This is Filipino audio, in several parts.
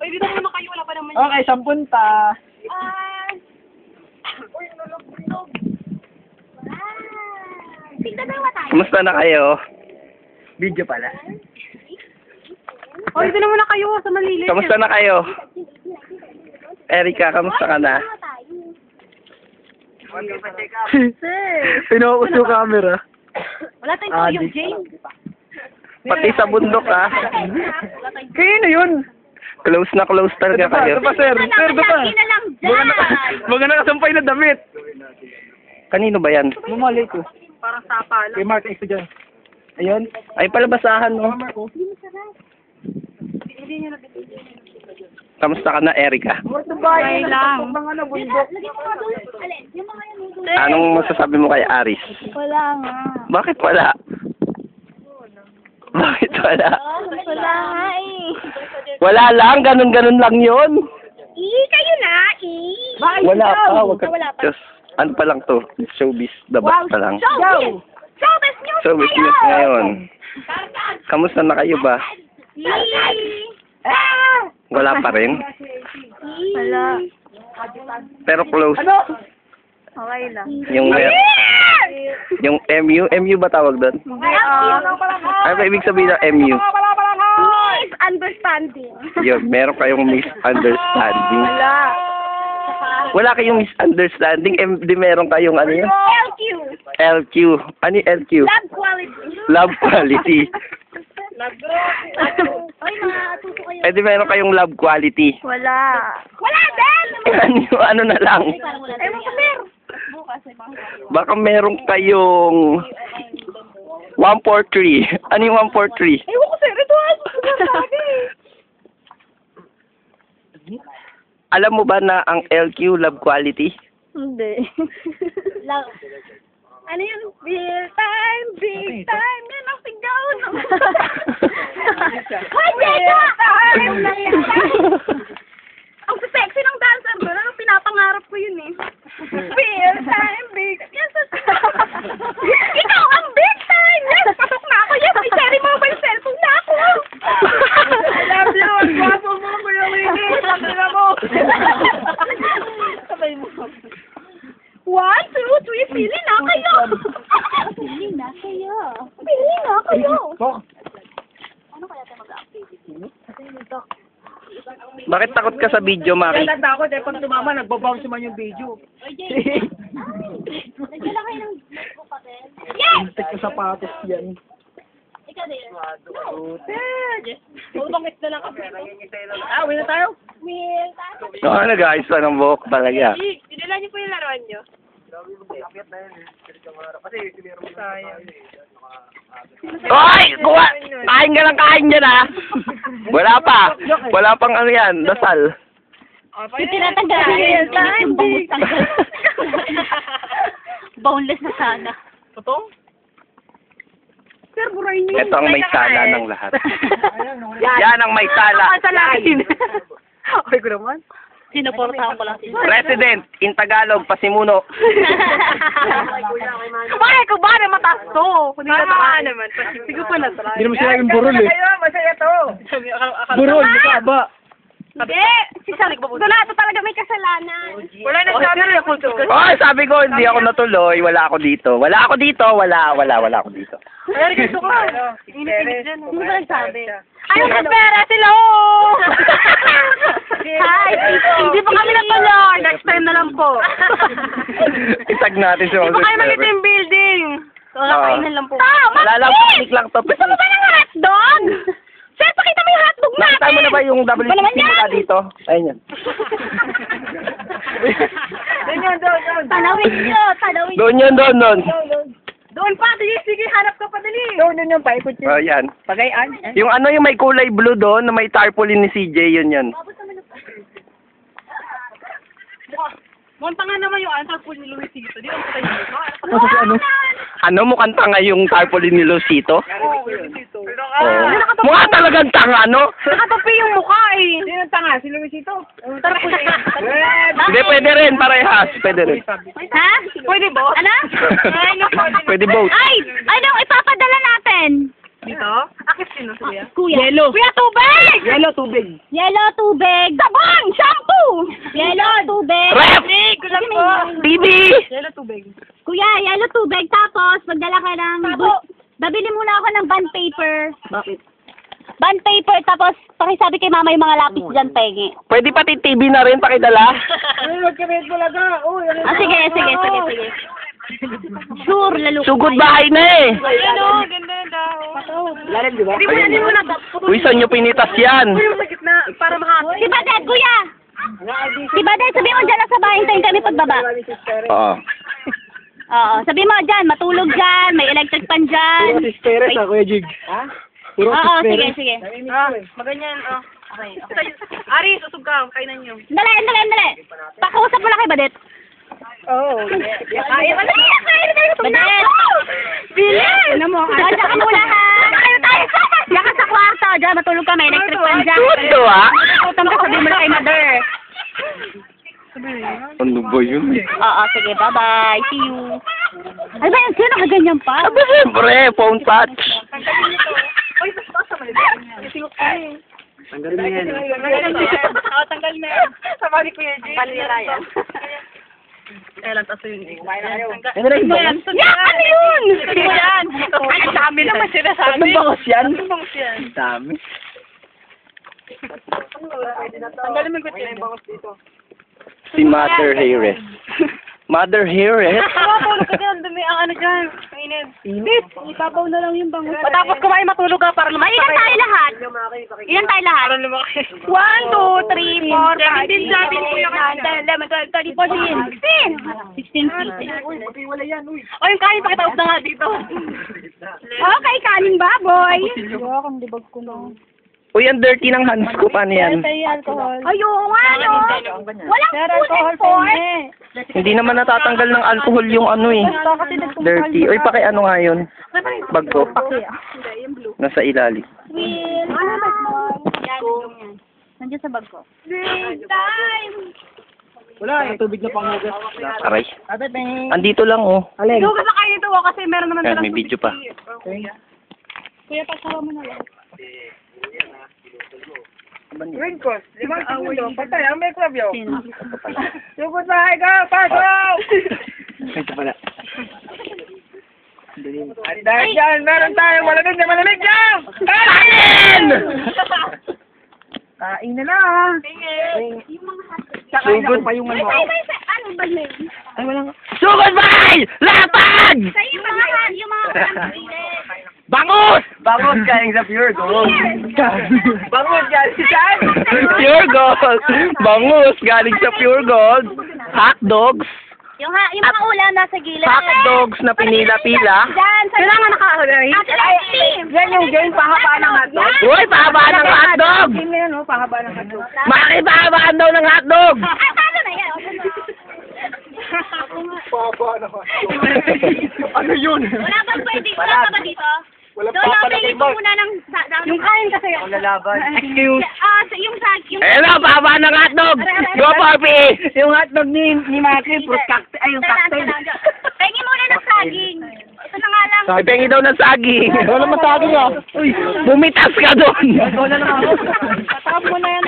Ay, dito naman kayo, wala pa naman. Okay, 10 pa. Uy, nalog. Tignan na tayo. Kumusta na kayo? Video pala. Oh, dito naman na kayo sa Malili. Kamusta na kayo? Erika, kamusta ka na? Pinuukos yung camera. Wala tayong tuyong, Jane. Pati sa bundok ha. Kayo na yun. Close na close talaga kayo. Ito pa, sir. Sir, ito pa. Lagi na lang dyan. Mga nakasampay na damit. Kanino ba yan? Mamali ko. Parang sapa lang. Kay Mark, isa dyan. Ayun. Ay, palabasahan no? Kamusta ka na, Erika? Okay lang. Mga nabundok. Anong masasabi mo kay Aris? Wala nga. Bakit wala? Bakit wala? Wala nga eh. Wala lang, ganun-ganun lang yun. Kayo na, Wala pa, wag ka. Wala pa. Diyos, ano pa lang to? Showbiz, dabat pa lang. Showbiz! Showbiz news Showbiz news ngayon. Kamusta na kayo ba? Wala pa rin? Wala. Pero close. Okay lang. Yung MU ba tawag doon? Ano ba ibig sabihin ng MU? Misunderstanding. Yun, meron kayong misunderstanding. Wala. Wala kayong misunderstanding, di meron kayong ano yun? LQ. LQ. Ano yung LQ? Love quality. Love quality. Ay, matuto kayo. Eh di meron kayong love quality. Wala. Wala din! Ano na lang. Ewan ko, sir. Bukas ay bang. Baka meron kayong 143. Ano yung 143? Ewan ko, sir. Ito ano sabi. Alam mo ba na ang LQ love quality? Hindi. Love. Ano yun? Big time, big time. Yan ang sigaw. Hoy, Jeka! Ang sexy ng dancer doon. Ano pinapangarap ko yun eh. Big time, big time. Yes, ikaw ang big time! Yes, pasok na ako. Yes, may cherry mobile cellphone na ako. I love you. Ang gwapo mo, Kuya Winnie. Sakila mo. Sabay mo. 1, 2, 3, pili na kayo! Pili na kayo! Pili na kayo! Ano kaya ito mag-activity? Bakit takot ka sa video, Maki? Kaya takot eh, pag tumama, nagbabounce man yung video. Oy, Jay! Nagyan na kayo ng notebook pa din? Yes! Tek ko sapatos yan. Ikaw din. No! Bangit na lang kami. Uwi na tayo. Will, No, ano guys, anong buhok talaga. Dinala niyo po yung laruan niyo. Oy! Kuha! Kain ka lang kain dyan ha! Wala pa! Wala pang ano yan, dasal. Yung tinatanggal. Yung bangus tanggal. Boneless na sana. Totoo? Sir, buray niyo. Ito ang may sala ng lahat. Yan ang may sala. Masalain. Okay ko naman. Sinuportahan ko lang si President, in Tagalog, pasimuno. Kumain ko ba na mataas to? Hindi na tamaan naman. Sige pa na. Hindi naman sila yung burol eh. Masaya to. Burol, mukha ba? Hindi. Si Salik ba po? Donato talaga may kasalanan. Wala na sabi. Oh, sabi ko, hindi ako natuloy. Wala ako dito. Wala ako dito. Wala ako dito. Ay, gusto ko. Sino ba nagsabi? Ay, pera sila oh! Hi! Hindi pa kami natuloy. Next time na lang po. Itag natin si Hindi pa kayo Moses mag Trevor. building. Wala kainan lang po. Wala lang, picnic lang to. Gusto mo ba ng hotdog? Sir, pakita mo yung hotdog natin. Nakita mo na ba yung WCC mukha dito? Ayun yan. Doon. Tanawin nyo. Doon yun, doon. Doon pa, sige, hanap ka pa dali. Doon yung paikot Oh, yan. Pagayan. Yung ano yung may kulay blue doon, na may tarpaulin ni CJ, yun yan. Monta nga naman yung answer po ni Luisito. Di ba tayo dito? Ano? Ano, mukhang tanga yung tarpaulin ni Lucito? Oo, Luisito. Oh. Mukha talagang tanga, no? Nakatapi yung mukha eh. Sino tanga? Si Luisito? Hindi, pwede rin, parehas. Pwede rin. Ha? Pwede ba? Ano? Pwede both. Ay! Ano? Ipapadala natin. Dito? Akit sino, kuya? Kuya. Yellow. Kuya, tubig! Yellow, tubig. Yellow, tubig. Sabon! Shampoo! Yellow, tubig. Ref! Kulang po. TV! Yellow tubig. Kuya, yellow, tubig. Tapos, magdala ka ng... Babili muna ako ng bond paper. Bakit? Bond paper, tapos pakisabi kay mama yung mga lapis dyan, pengi. Pwede pati TV na rin pakidala. Ay, magka-red talaga. Uy, ano? Ah, sige. Sure, lalo. Sugod bahay na eh. Ano? Ganda yung dahon. Lalim, di ba? Hindi mo na. Uy, saan nyo pinitas yan? Yung sa gitna, para makakita. Si Badet, kuya! Si Badet, sabi mo dyan na sa bahay, hintayin kami pagbaba. Oo. Oo, sabi mo dyan, matulog dyan, may electric pan Puro dyan. sis Perez, Kuya Jig. Ha? Puro Oo, sis Perez. sige. Maganyan, oh. Okay. Ari, susog ka. Kainan niyo. Dali. Pakausap mo lang kay Badet. Oo. Kaya ka na yan. Kaya na tayo. Badet! Bilis! Ano mo? Diyan ka muna ha! Kaya tayo. Diyan ka sa kwarto, dyan matulog kami, electric pan dyan. Tuto ah. Utang ka, sabi mo lang kay mother. Ano ba yun? Oo, sige, bye-bye. See you. Ay ba yun? Sino ka ganyan pa? Aba, siyempre, phone touch. Uy, basta sa maliit. Tingok ka eh. Tanggalin mo yan. Tanggal na yan. Sama ni Kuya Jay. Tanggal na yan. Lang, taso yun. Ano rin ba yan? Yan! Ano yun? Hindi mo yan. Ay, ang dami naman sila sa Tatlong amin. bangos yan? Tatlong bangos yan. Ang dami. Tanggalin mo yung kutsila. Bangos dito. Si Mother Harris. Mother Harris? Matulog ka dyan. Dumi ang ano dyan. Mainit. Init. Ibabaw na lang yung bangus. Matapos kumain matulog ka para lumaki. Ilan tayo lahat? Ilan tayo lahat? Para lumaki. 1, 2, 3, 4, 5, 6, 7, 8, 9, 10, 11, 12, 13, 14, 15. 16 pieces. O, yung kain, pakitaos na nga dito. Okay, kaning baboy. Uy, ang dirty ng hands ko. Paano yan? Ayun nga, no? Walang food and fork. Hindi naman natatanggal ng alcohol yung ano eh. Dirty. Uy, ano nga yun? Bag ko. Nasa ilalim. Will. Yan. Nandiyan sa bag ko. Drink time. Wala, yung tubig na panghugas. Aray. Andito lang oh. Alin? Ito ka kain ito kasi meron naman Ayan, may video pa. Kuya, pagsawa mo na lang. Ring cost. 5 segundo. Patay, ang may club yun. Sino? Sugod bahay ka! Pasok! Ito pala. At dahil dyan, meron tayong malamig dyan! Kain! Kain na lang! Sugod pa yung ano. Ano ba yun? Ay, walang... Sugod bay! Lapag! Yung mga Bangus! Bangus galing sa Pure Gold. Bangus galing saan? Pure Gold! Bangus galing sa Pure Gold. Hot dogs. yung mga ulam nasa gilid. Hot dogs na pinila-pila. Diyan, sa Kailangan naka-alay. Yan yung game, pahaba ng hotdog. Uy, pahaba ng hotdog! Game na yan, no? Pahaba ng hotdog. Makipahabaan daw ng hotdog! Paano na yan? Pahaba ng hotdog. Ano yun? Wala ba ba dito? Walang Doon na, pili ko muna ng... Yung kain kasi. Ang lalaban. Yung Ayan na, pahaba ng hotdog! Go, Poppy! Yung hotdog ni Maki, fruit cocktail. Ay, yung cocktail. Pengi muna ng saging. Ito na nga lang. Pengi daw ng saging. Wala man saging ah. Uy, Bumitas ka doon! ikaw na lang ako. Tatap mo na yan.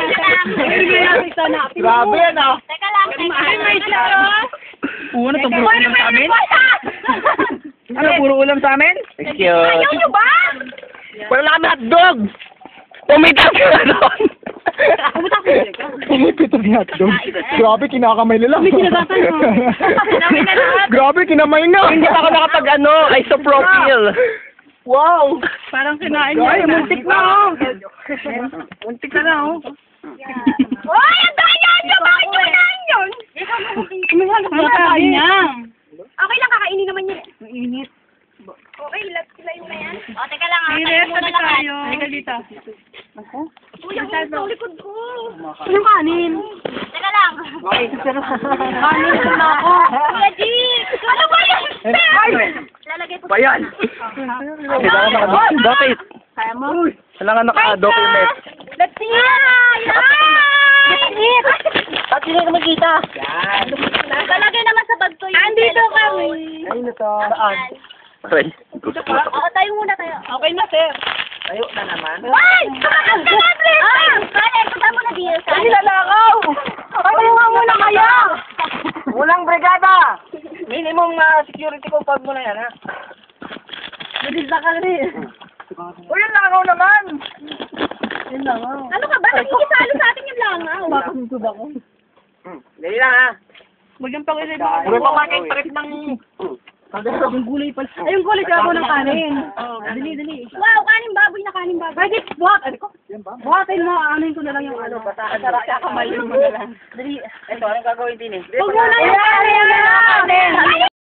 Grabe yan ah. Teka lang. Ano to, puro ulam sa amin? Ano, puro ulam sa amin? Thank you. Ayaw nyo ba? Wala kami hotdog! Bumitas ka doon! Pumipitog yung hotdog. Grabe, kinakamay nila. Grabe, kinamay na. Hindi pa ako nakapag isopropyl. Wow. Parang kinain Ay, muntik na oh. Muntik na na oh. Uy, ang ganyan nyo! Bakit nyo kinain yun? Kakain niya. Okay lang, kakainin naman yun. Mainit. Okay, layo na yan. O, teka lang ha. Init, Muna sabi lang ha. tayo. Halika dito. Uy, ang sa likod ko. Yung kanin. Teka lang. Kanin na ako. Kuya G! Ano ba yan? Lalagay ko. Bayan! Bakit? Kaya mo? Kailangan naka-document. Let's see! Let's eat! At hindi ka magkita. Lalagay naman sa bag ko yun. Andito kami. Ayun na to. Saan? Aray. Oo, tayo muna tayo. Okay na, sir. Tayo na naman. Ay! Tumakas ka na, Brenda! Kale, punta mo na dito. Ay, lalakaw! Tayo nga muna kaya! Walang brigada! Minimum security compound mo na yan, ha? Madisa ka rin. O yun langaw naman! Ano ka ba? Nakikisalo sa atin yung langaw. Makasusod ako. Dali lang, ha? Huwag yung pangilay mo. Puro pa market trip ng... Yung gulay pala. Ay, yung gulay kaya ng kanin. Dali, dali. Wow, kanin baboy na kanin baboy. Pwede, buhatin mo, anuin ko na lang yung ano. Kakamayin mo na lang. Dali. Ito, anong gagawin din eh? Huwag mo na yung kanin!